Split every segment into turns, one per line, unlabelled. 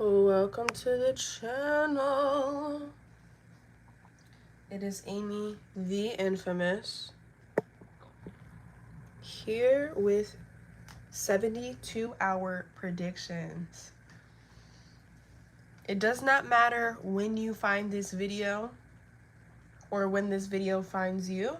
Welcome to the channel. It is Aimee the Infamous here with 72-hour predictions. It does not matter when you find this video or when this video finds you.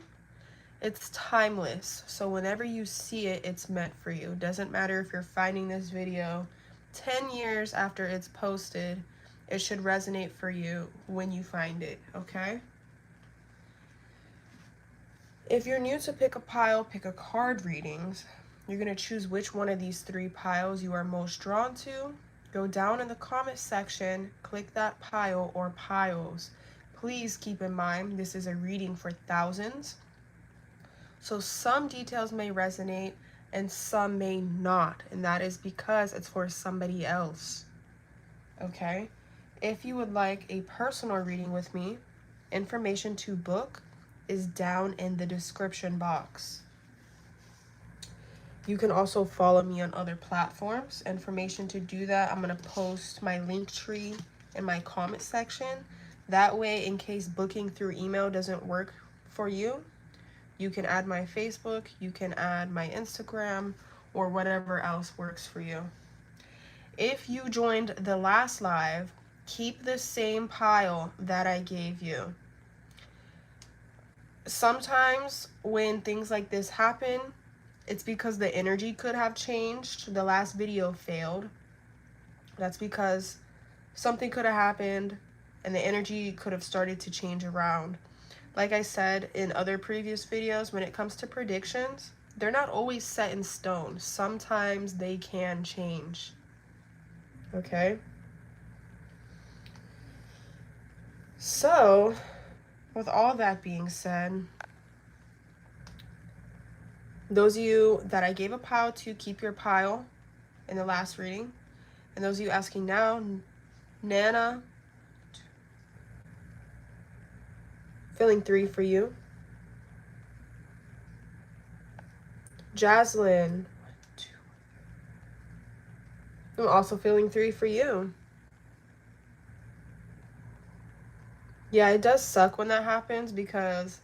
It's timeless. So whenever you see it, it's meant for you. It doesn't matter if you're finding this video 10 years after it's posted, it should resonate for you when you find it, okay? If you're new to pick a card readings, you're going to choose which one of these three piles you are most drawn to. Go down in the comment section, click that pile or piles. Please keep in mind this is a reading for thousands. So some details may resonate and some may not, and that is because it's for somebody else. Okay? If you would like a personal reading with me, information to book is down in the description box. You can also follow me on other platforms. Information to do that, I'm going to post my link tree in my comment section. That way, in case booking through email doesn't work for you, you can add my Facebook, you can add my Instagram, or whatever else works for you. If you joined the last live, keep the same pile that I gave you. Sometimes when things like this happen, it's because the energy could have changed. The last video failed. That's because something could have happened and the energy could have started to change around. Like I said in other previous videos, when it comes to predictions, they're not always set in stone. Sometimes they can change. Okay? So, with all that being said, those of you that I gave a pile to, keep your pile in the last reading. And those of you asking now, Nana, feeling 3 for you. Jaslyn, I'm also feeling 3 for you. Yeah, it does suck when that happens because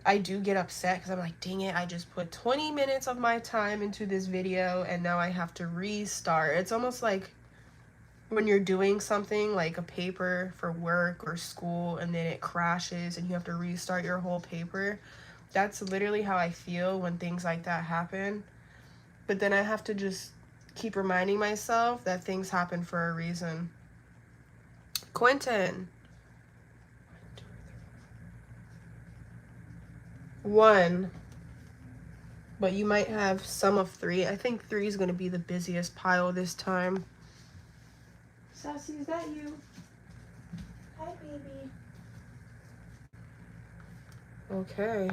I do get upset because I'm like, dang it, I just put 20 minutes of my time into this video and now I have to restart. It's almost like when you're doing something like a paper for work or school and then it crashes and you have to restart your whole paper. That's literally how I feel when things like that happen. But then I have to just keep reminding myself that things happen for a reason. Quentin. 1. But you might have some of 3. I think 3 is going to be the busiest pile this time. Sassy, is that you? Hi, baby. Okay.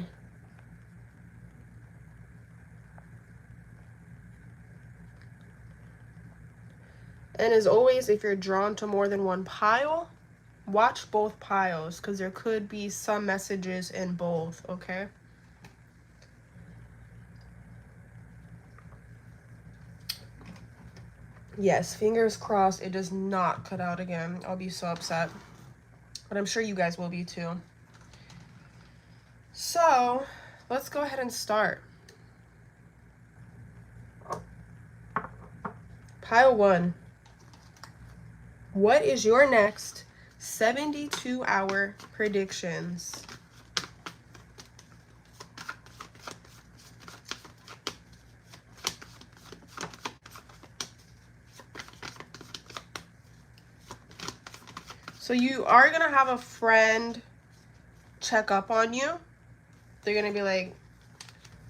And as always, if you're drawn to more than one pile, watch both piles because there could be some messages in both, okay? Yes, fingers crossed it does not cut out again. I'll be so upset. But I'm sure you guys will be too. So, let's go ahead and start. Pile 1. What is your next 72-hour predictions? So you are going to have a friend check up on you. They're going to be like,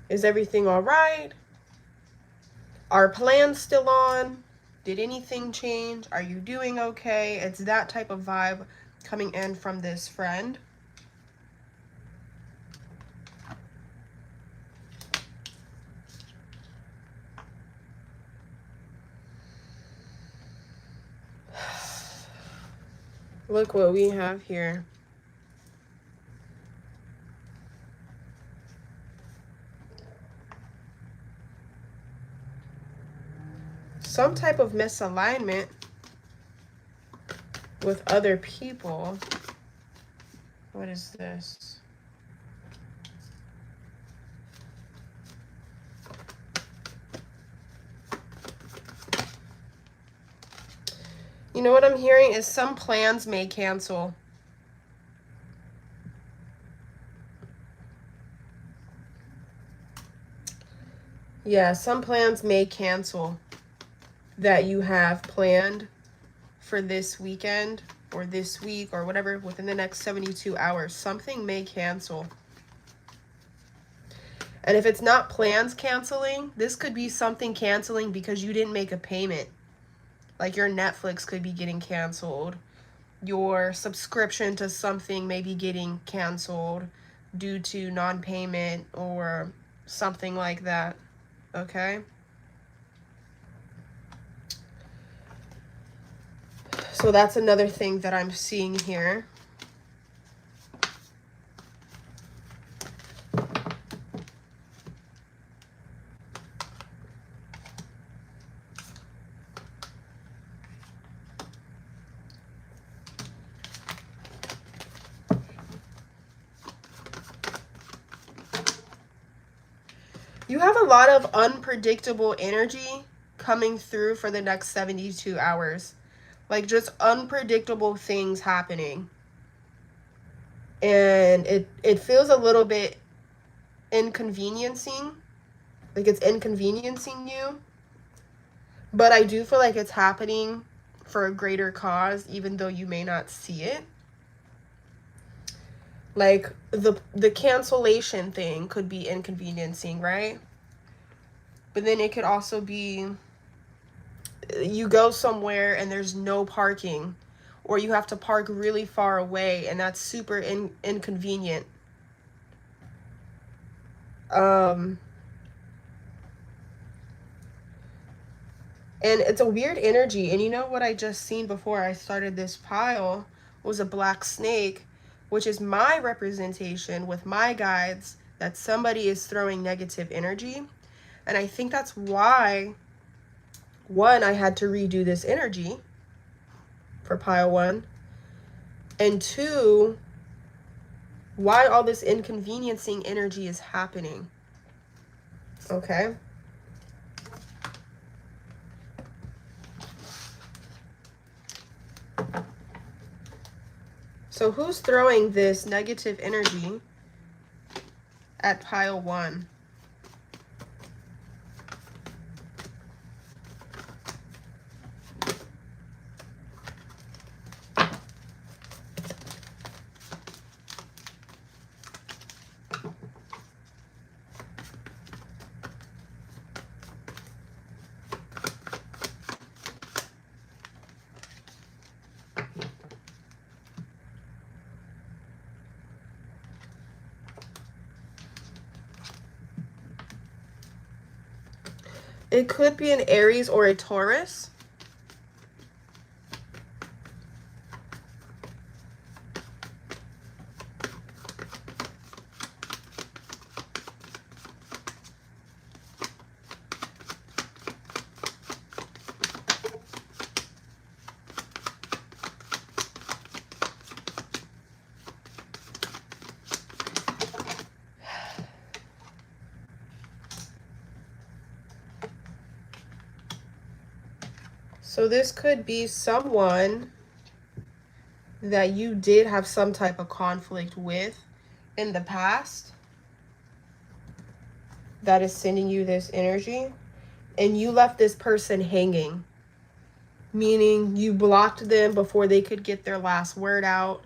is everything all right? Are plans still on? Did anything change? Are you doing okay? It's that type of vibe coming in from this friend. Look what we have here. Some type of misalignment with other people. What is this? You know what I'm hearing is some plans may cancel. Yeah, some plans may cancel that you have planned for this weekend or this week or whatever within the next 72 hours. Something may cancel. And if it's not plans canceling, this could be something canceling because you didn't make a payment. Like your Netflix could be getting canceled. Your subscription to something may be getting canceled due to non-payment or something like that. Okay? So that's another thing that I'm seeing here. You have a lot of unpredictable energy coming through for the next 72 hours. Like just unpredictable things happening. And it feels a little bit inconveniencing. Like it's inconveniencing you. But I do feel like it's happening for a greater cause, even though you may not see it. Like the cancellation thing could be inconveniencing, right? But then it could also be you go somewhere and there's no parking, or you have to park really far away and that's super inconvenient. And it's a weird energy. And you know what I just seen before I started this pile was a black snake, which is my representation with my guides that somebody is throwing negative energy. And I think that's why, one, I had to redo this energy for pile 1. And 2, why all this inconveniencing energy is happening. Okay? So who's throwing this negative energy at pile 1? It could be an Aries or a Taurus. So this could be someone that you did have some type of conflict with in the past that is sending you this energy, and you left this person hanging, meaning you blocked them before they could get their last word out.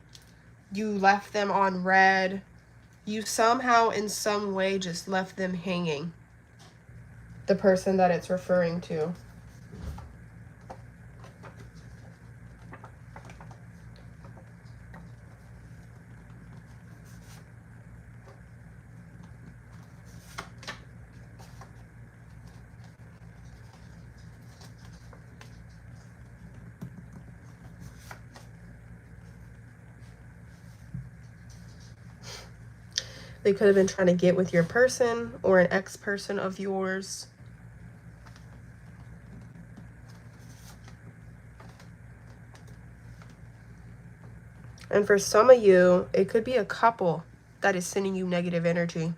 You left them on red. You somehow in some way just left them hanging, the person that it's referring to. They could have been trying to get with your person or an ex-person of yours. And for some of you, it could be a couple that is sending you negative energy.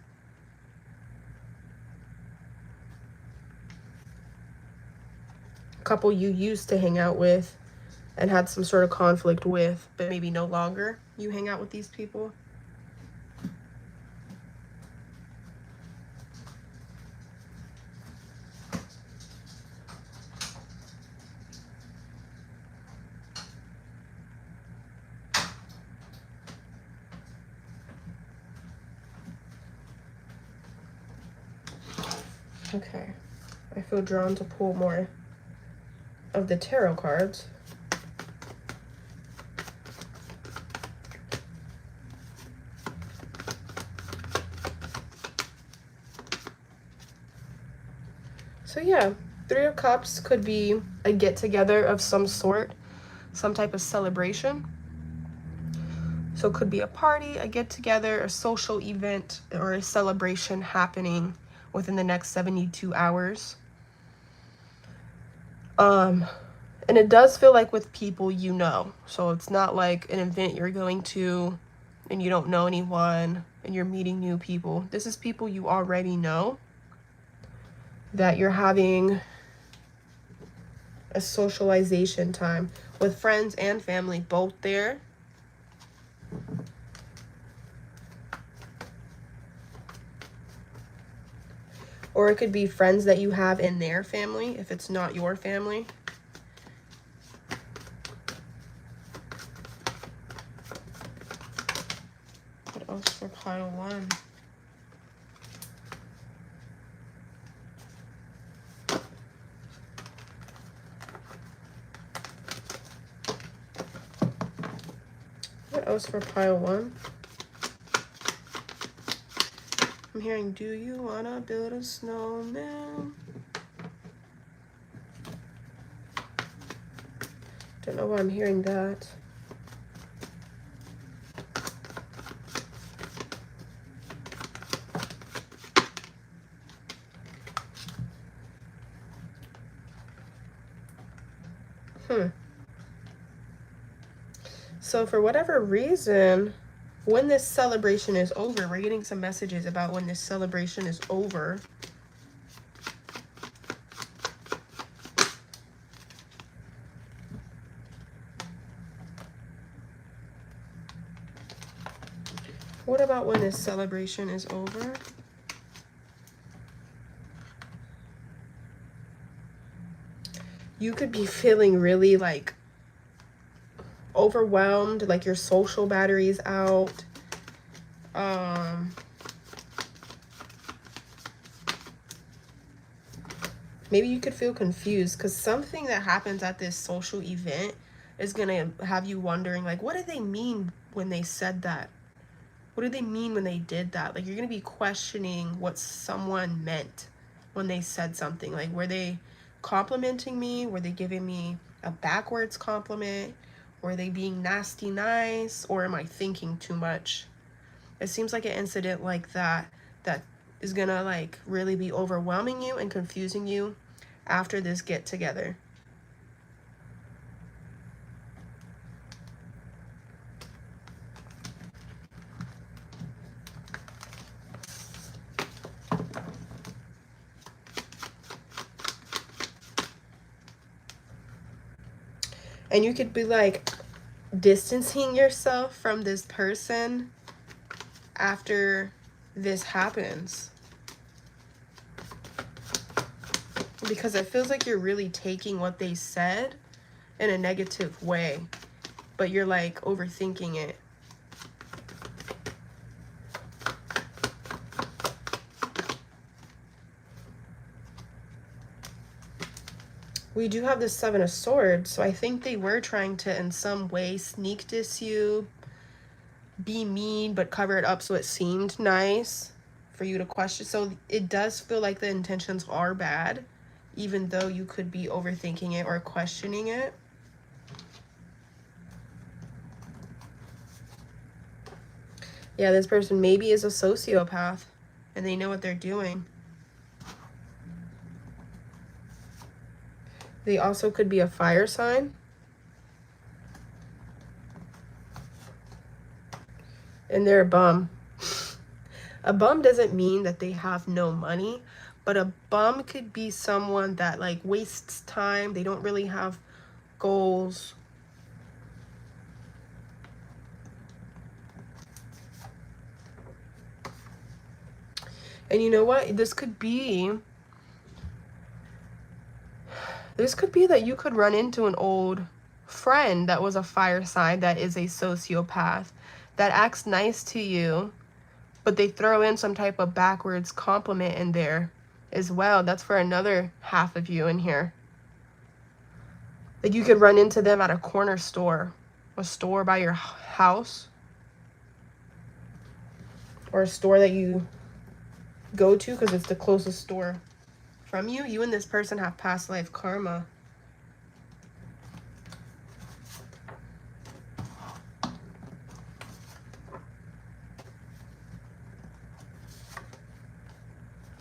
A couple you used to hang out with and had some sort of conflict with, but maybe no longer you hang out with these people. Okay, I feel drawn to pull more of the tarot cards. So yeah, Three of Cups could be a get-together of some sort, some type of celebration. So it could be a party, a get-together, a social event, or a celebration happening within the next 72 hours. And it does feel like with people you know. So it's not like an event you're going to and you don't know anyone and you're meeting new people. This is people you already know that you're having a socialization time with friends and family both there. Or it could be friends that you have in their family if it's not your family. What else for pile one? What else for pile one? I'm hearing, do you wanna build a snowman? Don't know why I'm hearing that. So for whatever reason, when this celebration is over, we're getting some messages about when this celebration is over. What about when this celebration is over? You could be feeling really like overwhelmed, like your social battery's out. Maybe you could feel confused because something that happens at this social event is gonna have you wondering, like, what did they mean when they said that? What did they mean when they did that? Like, you're gonna be questioning what someone meant when they said something. Like, were they complimenting me? Were they giving me a backwards compliment? Were they being nasty nice? Or am I thinking too much? It seems like an incident like that is gonna like really be overwhelming you and confusing you after this get together. And you could be like distancing yourself from this person after this happens, because it feels like you're really taking what they said in a negative way, but you're like overthinking it. We do have the Seven of Swords, so I think they were trying to in some way sneak diss you, be mean, but cover it up so it seemed nice for you to question. So it does feel like the intentions are bad, even though you could be overthinking it or questioning it. Yeah, this person maybe is a sociopath and they know what they're doing. They also could be a fire sign. And they're a bum. A bum doesn't mean that they have no money, but a bum could be someone that like wastes time. They don't really have goals. And you know what? This could be that you could run into an old friend that was a fire sign that is a sociopath that acts nice to you, but they throw in some type of backwards compliment in there as well. That's for another half of you in here. Like you could run into them at a corner store, a store by your house, or a store that you go to because it's the closest store from you. You and this person have past life karma.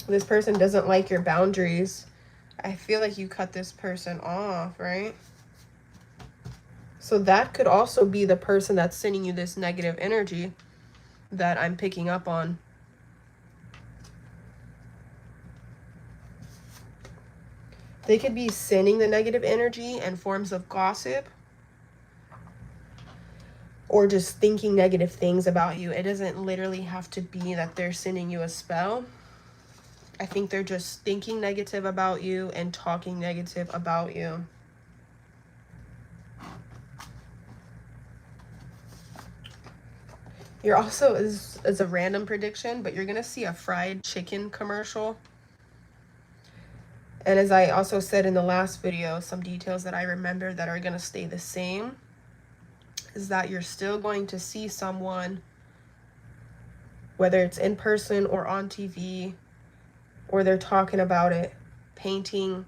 This person doesn't like your boundaries. I feel like you cut this person off, right? So that could also be the person that's sending you this negative energy that I'm picking up on. They could be sending the negative energy in forms of gossip or just thinking negative things about you. It doesn't literally have to be that they're sending you a spell. I think they're just thinking negative about you and talking negative about you. You're also, as a random prediction, but you're going to see a fried chicken commercial. And as I also said in the last video, some details that I remember that are going to stay the same is that you're still going to see someone, whether it's in person or on TV, or they're talking about it, painting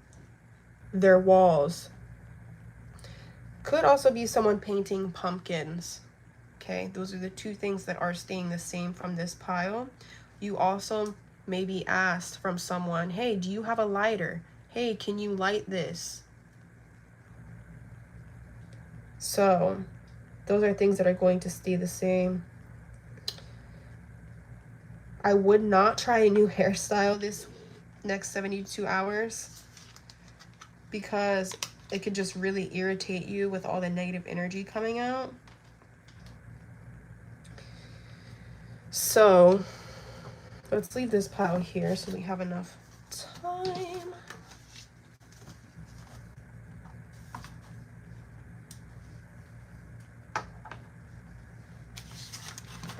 their walls. Could also be someone painting pumpkins. Okay, those are the two things that are staying the same from this pile. You also may be asked from someone, hey, do you have a lighter? Hey, can you light this? So those are things that are going to stay the same. I would not try a new hairstyle this next 72 hours because it could just really irritate you with all the negative energy coming out. So let's leave this pile here so we have enough time.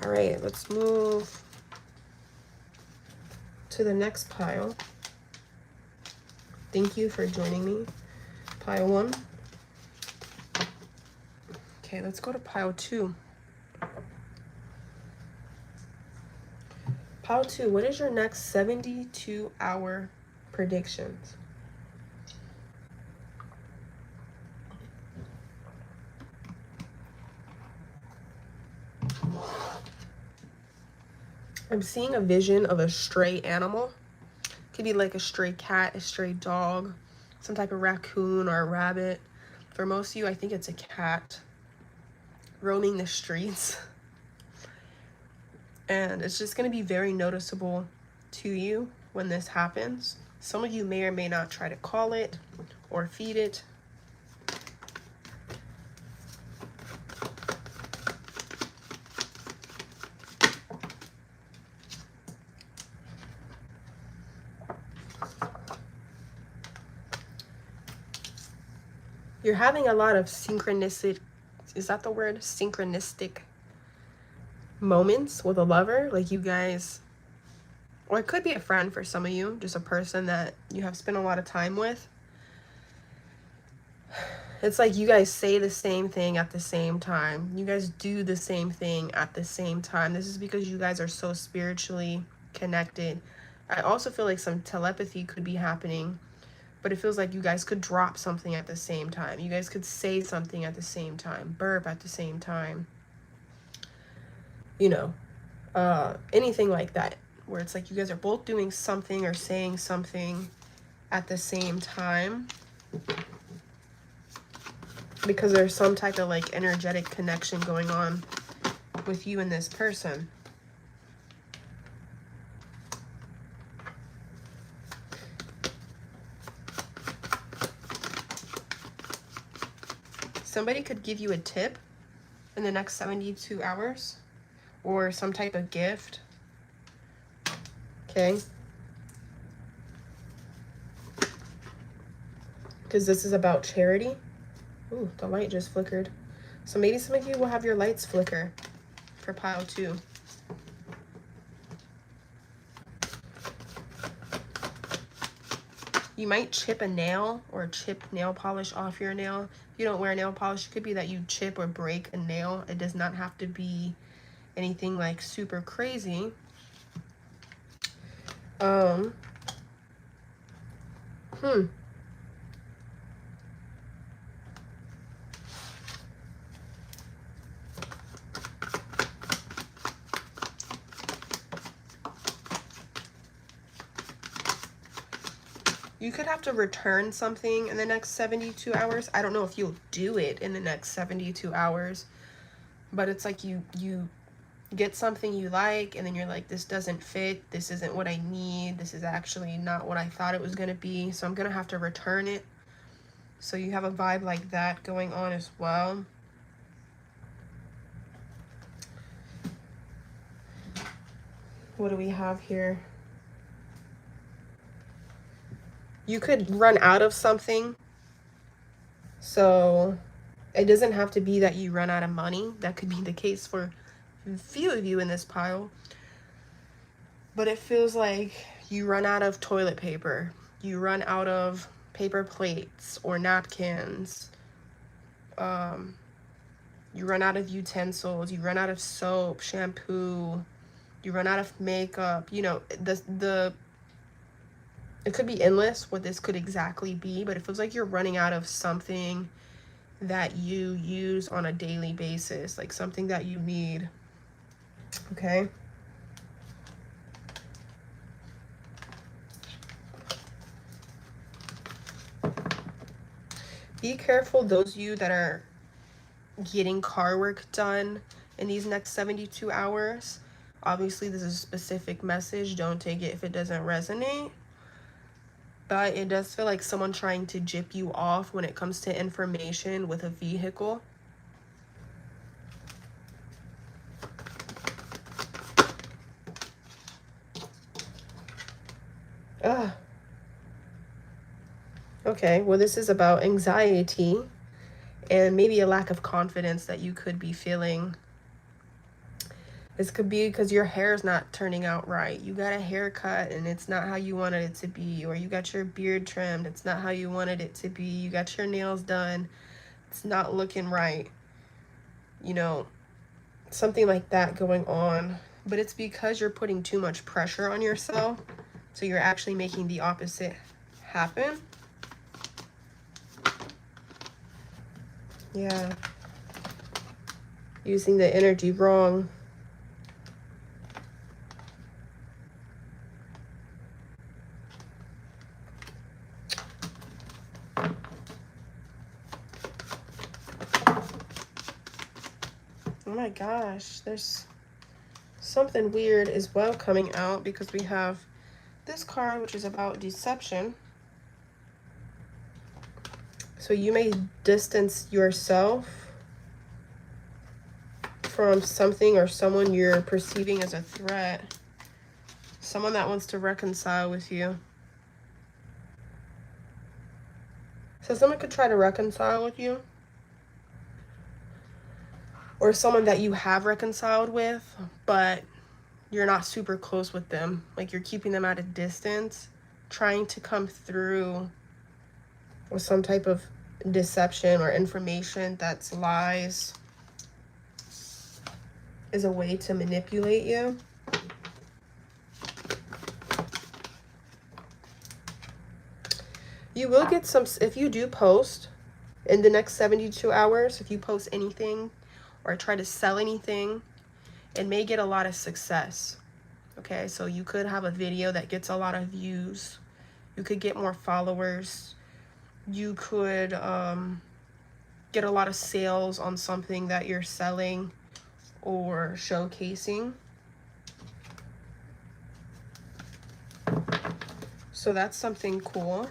All right, let's move to the next pile. Thank you for joining me. Pile 1. Okay, let's go to pile 2. Pile 2, what is your next 72-hour predictions? I'm seeing a vision of a stray animal. Could be like a stray cat, a stray dog, some type of raccoon or a rabbit. For most of you, I think it's a cat roaming the streets. And it's just going to be very noticeable to you when this happens. Some of you may or may not try to call it or feed it. You're having a lot of synchronicity. Is that the word? Synchronistic moments with a lover. Like you guys, or it could be a friend for some of you, just a person that you have spent a lot of time with. It's like you guys say the same thing at the same time. You guys do the same thing at the same time. This is because you guys are so spiritually connected. I also feel like some telepathy could be happening, but it feels like you guys could drop something at the same time. You guys could say something at the same time, burp at the same time. You know, anything like that, where it's like you guys are both doing something or saying something at the same time, because there's some type of like energetic connection going on with you and this person. Somebody could give you a tip in the next 72 hours or some type of gift. Okay. Because this is about charity. Ooh, the light just flickered. So maybe some of you will have your lights flicker for pile 2. You might chip a nail or chip nail polish off your nail. If you don't wear nail polish, it could be that you chip or break a nail. It does not have to be anything like super crazy. You could have to return something in the next 72 hours. I don't know if you'll do it in the next 72 hours, but it's like you get something you like and then you're like, this doesn't fit, this isn't what I need, this is actually not what I thought it was going to be, so I'm going to have to return it. So you have a vibe like that going on as well. What do we have here? You could run out of something. So it doesn't have to be that you run out of money. That could be the case for a few of you in this pile. But it feels like you run out of toilet paper. You run out of paper plates or napkins. You run out of utensils. You run out of soap, shampoo. You run out of makeup. You know, it could be endless what this could exactly be, but it feels like you're running out of something that you use on a daily basis, like something that you need. Okay. Be careful, those of you that are getting car work done in these next 72 hours. Obviously, this is a specific message. Don't take it if it doesn't resonate. But it does feel like someone trying to jip you off when it comes to information with a vehicle. Okay, well, this is about anxiety and maybe a lack of confidence that you could be feeling. This could be because your hair is not turning out right. You got a haircut and it's not how you wanted it to be. Or you got your beard trimmed. It's not how you wanted it to be. You got your nails done. It's not looking right. You know, something like that going on. But it's because you're putting too much pressure on yourself. So you're actually making the opposite happen. Yeah. Using the energy wrong. Oh my gosh, there's something weird as well coming out because we have this card, which is about deception. So you may distance yourself from something or someone you're perceiving as a threat. Someone that wants to reconcile with you. So someone could try to reconcile with you. Or someone that you have reconciled with, but you're not super close with them. Like you're keeping them at a distance, trying to come through with some type of deception or information that's lies is a way to manipulate you. You will get some, if you do post in the next 72 hours, if you post anything or try to sell anything, it may get a lot of success. Okay, so you could have a video that gets a lot of views. You could get more followers. You could get a lot of sales on something that you're selling, or showcasing. So that's something cool.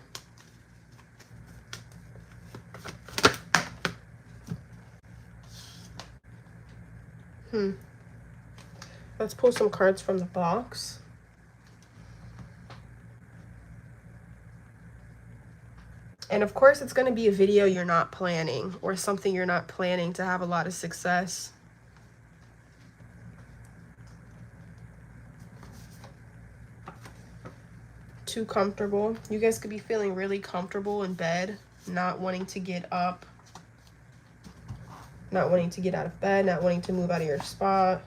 Let's pull some cards from the box. And of course, it's going to be a video you're not planning, or something you're not planning to have a lot of success. Too comfortable. You guys could be feeling really comfortable in bed, not wanting to get up, not wanting to get out of bed, not wanting to move out of your spot.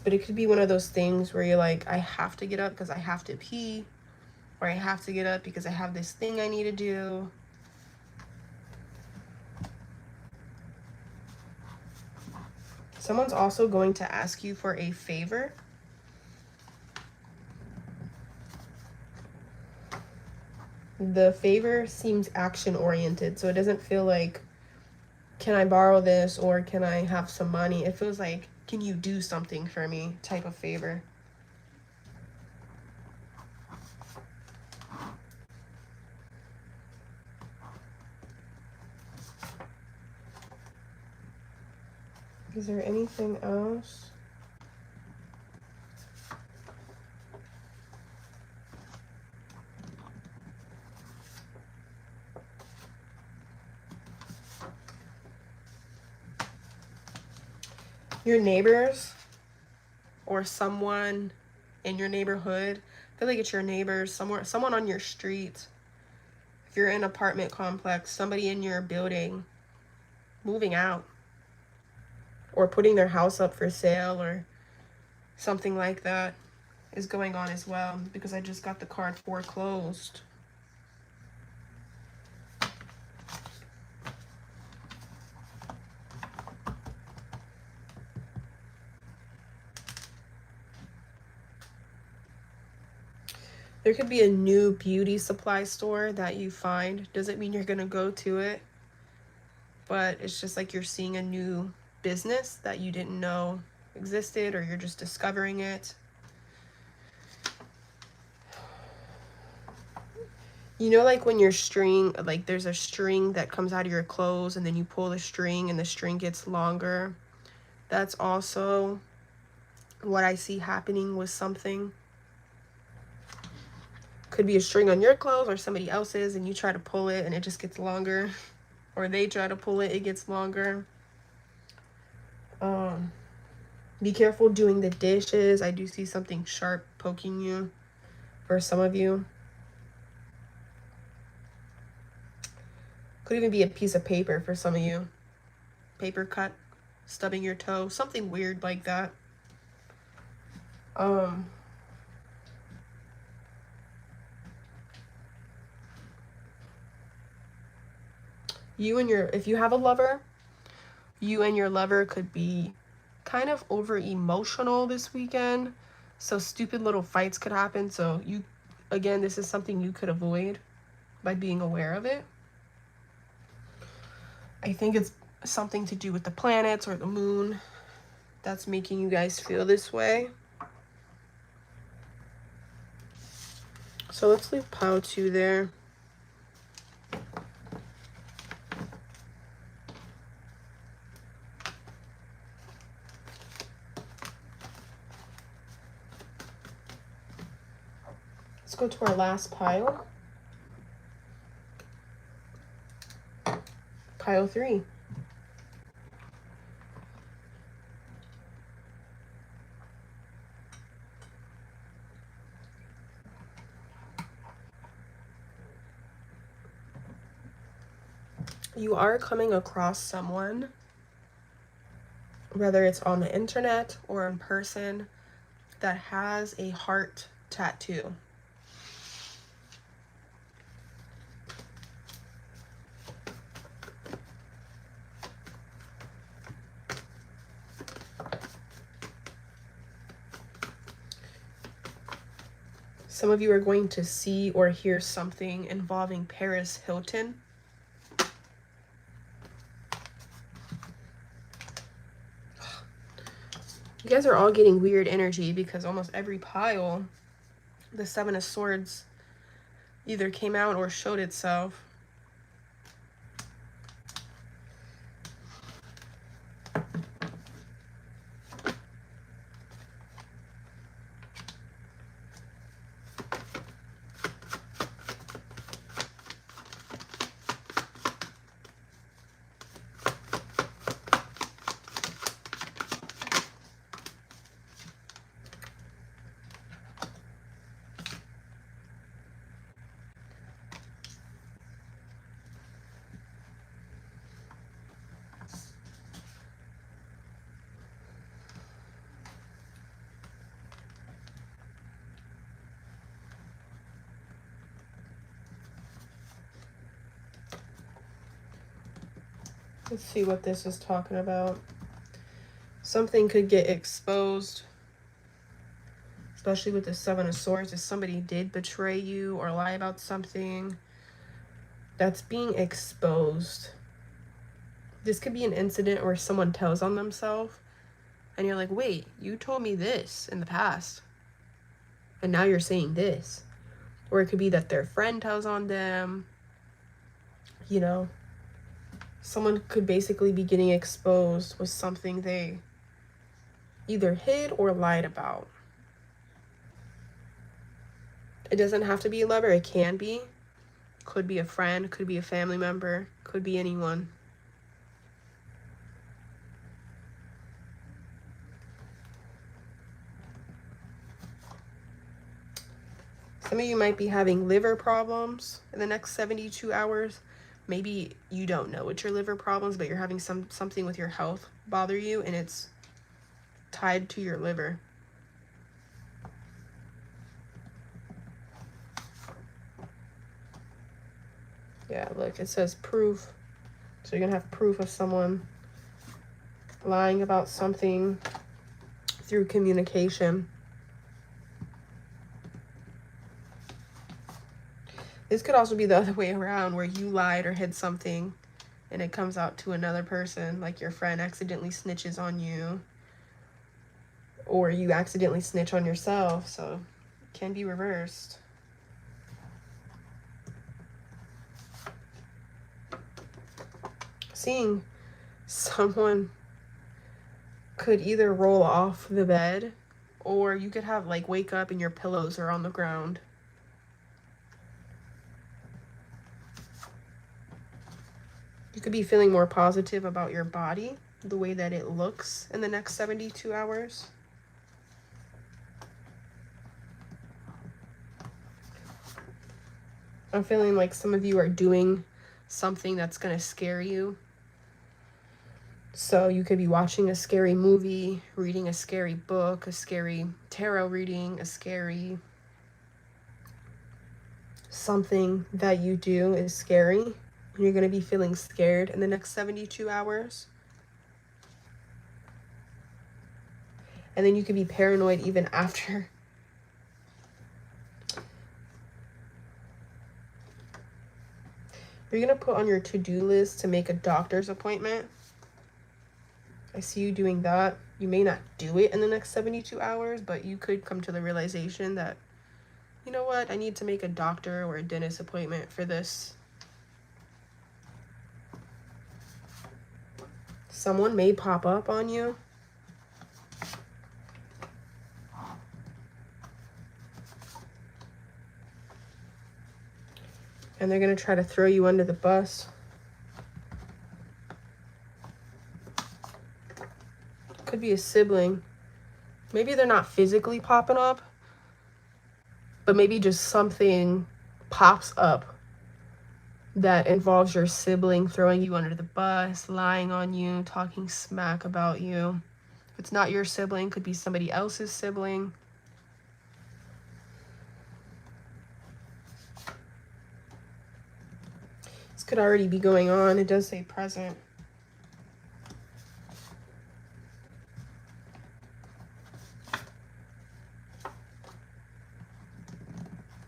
But it could be one of those things where you're like, I have to get up because I have to pee, or I have to get up because I have this thing I need to do. Someone's also going to ask you for a favor. The favor seems action-oriented, so it doesn't feel like, can I borrow this, or can I have some money? It feels like, can you do something for me type of favor. Is there anything else? Your neighbors or someone in your neighborhood. I feel like it's your neighbors, someone on your street. If you're in an apartment complex, somebody in your building moving out, or putting their house up for sale, or something like that is going on as well, because I just got the card foreclosed. There could be a new beauty supply store that you find. Doesn't mean you're gonna go to it, but it's just like you're seeing a new business that you didn't know existed, or you're just discovering it. You know, like when your string, like there's a string that comes out of your clothes and then you pull the string and the string gets longer. That's also what I see happening with something. Could be a string on your clothes or somebody else's, and you try to pull it and it just gets longer, or they try to pull it, it gets longer. Be careful doing the dishes. I do see something sharp poking you for some of you. Could even be a piece of paper for some of you. Paper cut, stubbing your toe, something weird like that. If you have a lover, you and your lover could be kind of over emotional this weekend. So stupid little fights could happen. So again, this is something you could avoid by being aware of it. I think it's something to do with the planets or the moon that's making you guys feel this way. So let's leave pile 2 there. Let's go to our last pile. Pile 3. You are coming across someone, whether it's on the internet or in person, that has a heart tattoo. Some of you are going to see or hear something involving Paris Hilton. You guys are all getting weird energy because almost every pile, the Seven of Swords either came out or showed itself. Let's see what this is talking about. Something could get exposed, especially with the Seven of Swords. If somebody did betray you or lie about something, that's being exposed. This could be an incident where someone tells on themselves and you're like, wait, you told me this in the past and now you're saying this. Or it could be that their friend tells on them. You know, someone could basically be getting exposed with something they either hid or lied about. It doesn't have to be a lover, it can be. Could be a friend, could be a family member, could be anyone. Some of you might be having liver problems in the next 72 hours. Maybe you don't know it's your liver problems, but you're having something with your health bother you and it's tied to your liver. Yeah, look, it says proof. So you're gonna have proof of someone lying about something through communication. This could also be the other way around, where you lied or hid something and it comes out to another person, like your friend accidentally snitches on you or you accidentally snitch on yourself. So it can be reversed. Seeing someone could either roll off the bed or you could have like wake up and your pillows are on the ground. You could be feeling more positive about your body, the way that it looks in the next 72 hours. I'm feeling like some of you are doing something that's going to scare you. So you could be watching a scary movie, reading a scary book, a scary tarot reading, a scary something that you do is scary. And you're going to be feeling scared in the next 72 hours. And then you could be paranoid even after. You're going to put on your to-do list to make a doctor's appointment. I see you doing that. You may not do it in the next 72 hours, but you could come to the realization that, you know what, I need to make a doctor or a dentist appointment for this. Someone may pop up on you. And they're going to try to throw you under the bus. Could be a sibling. Maybe they're not physically popping up, but maybe just something pops up that involves your sibling throwing you under the bus, lying on you, talking smack about you. If it's not your sibling, it could be somebody else's sibling. This could already be going on. It does say present.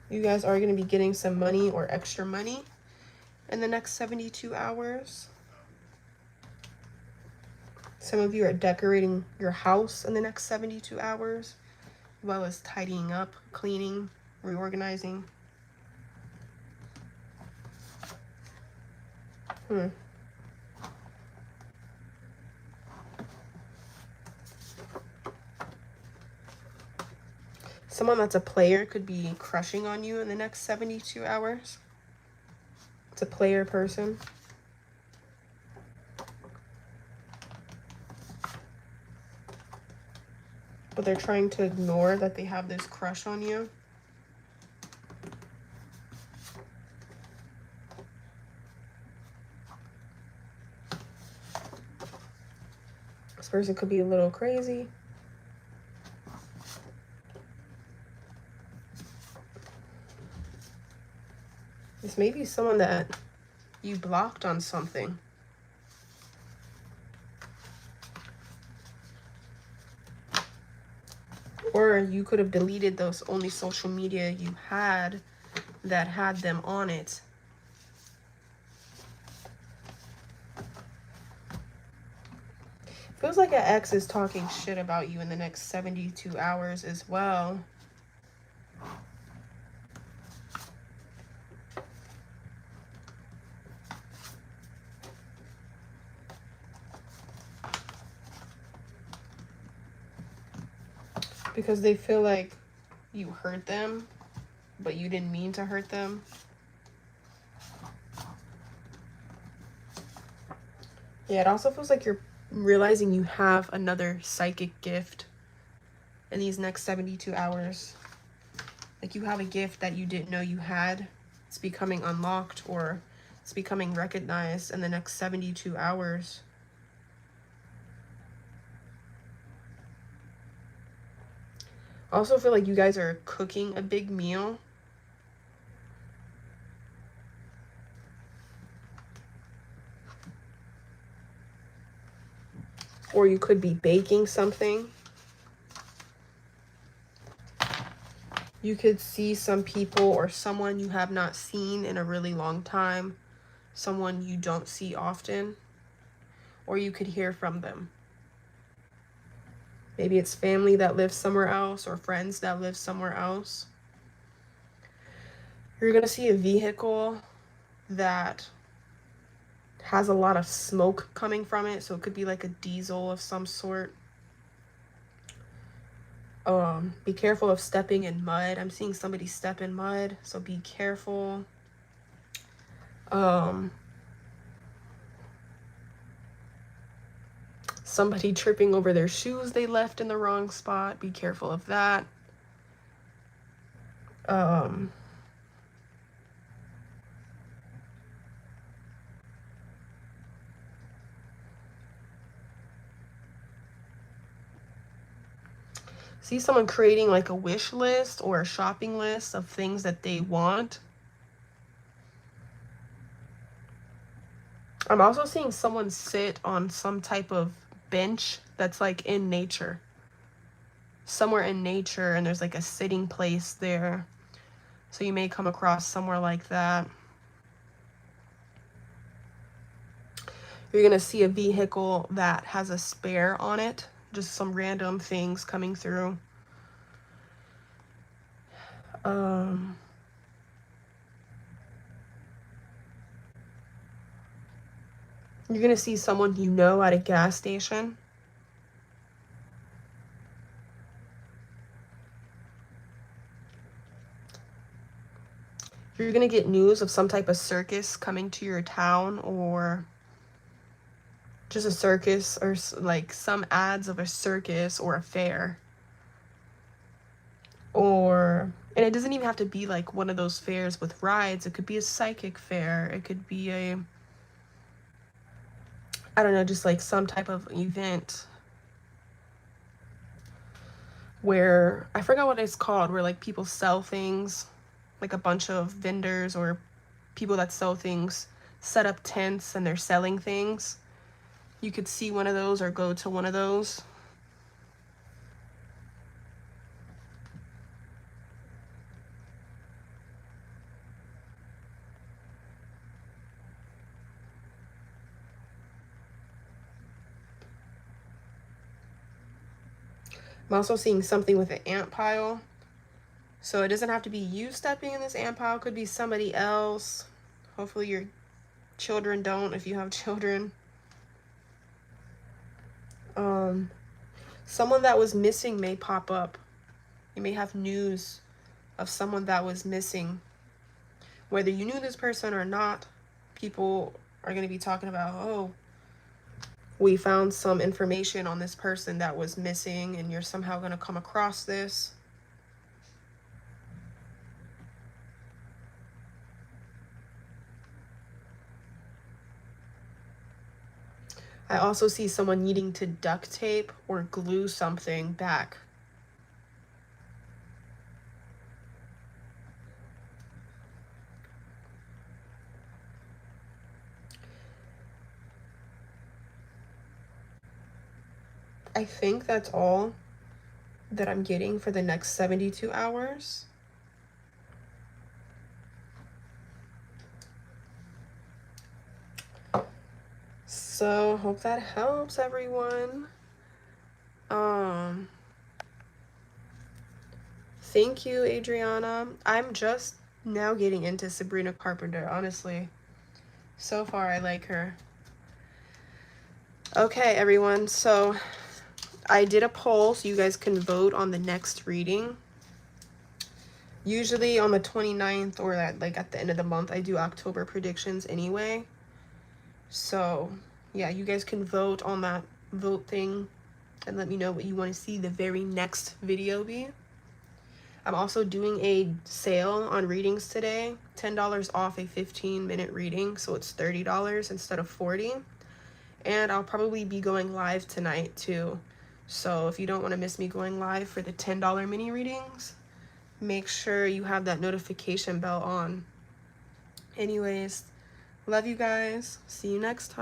You guys are going to be getting some money or extra money in the next 72 hours. Some of you are decorating your house in the next 72 hours, as well as tidying up, cleaning, reorganizing. Someone that's a player could be crushing on you in the next 72 hours. It's a player person. But they're trying to ignore that they have this crush on you. This person could be a little crazy. This may be someone that you blocked on something. Or you could have deleted those only social media you had that had them on it. Feels like an ex is talking shit about you in the next 72 hours as well. Because they feel like you hurt them, but you didn't mean to hurt them. Yeah, it also feels like you're realizing you have another psychic gift in these next 72 hours. Like you have a gift that you didn't know you had. It's becoming unlocked, or it's becoming recognized in the next 72 hours. I also feel like you guys are cooking a big meal. Or you could be baking something. You could see some people or someone you have not seen in a really long time. Someone you don't see often. Or you could hear from them. Maybe it's family that lives somewhere else or friends that live somewhere else. You're going to see a vehicle that has a lot of smoke coming from it. So it could be like a diesel of some sort. Be careful of stepping in mud. I'm seeing somebody step in mud, so be careful. Somebody tripping over their shoes they left in the wrong spot. Be careful of that. See someone creating like a wish list or a shopping list of things that they want. I'm also seeing someone sit on some type of bench that's like in nature. Somewhere in nature, and there's like a sitting place there. So you may come across somewhere like that. You're going to see a vehicle that has a spare on it. Just some random things coming through. You're going to see someone you know at a gas station. You're going to get news of some type of circus coming to your town, or just a circus, or like some ads of a circus or a fair. And it doesn't even have to be like one of those fairs with rides. It could be a psychic fair. It could be a, I don't know, just like some type of event where, I forgot what it's called, where like people sell things, like a bunch of vendors or people that sell things set up tents and they're selling things. You could see one of those or go to one of those. I'm also seeing something with an ant pile. So it doesn't have to be you stepping in this ant pile. It could be somebody else. Hopefully your children don't if you have children. Someone that was missing may pop up. You may have news of someone that was missing. Whether you knew this person or not, people are going to be talking about, oh, we found some information on this person that was missing, and you're somehow going to come across this. I also see someone needing to duct tape or glue something back. I think that's all that I'm getting for the next 72 hours. So, hope that helps, everyone. Thank you, Adriana. I'm just now getting into Sabrina Carpenter, honestly. So far, I like her. Okay, everyone. So, I did a poll so you guys can vote on the next reading. Usually on the 29th or at the end of the month, I do October predictions anyway. So, yeah, you guys can vote on that vote thing and let me know what you want to see the very next video be. I'm also doing a sale on readings today. $10 off a 15-minute reading, so it's $30 instead of $40. And I'll probably be going live tonight too. So if you don't want to miss me going live for the $10 mini readings, make sure you have that notification bell on. Anyways, love you guys. See you next time.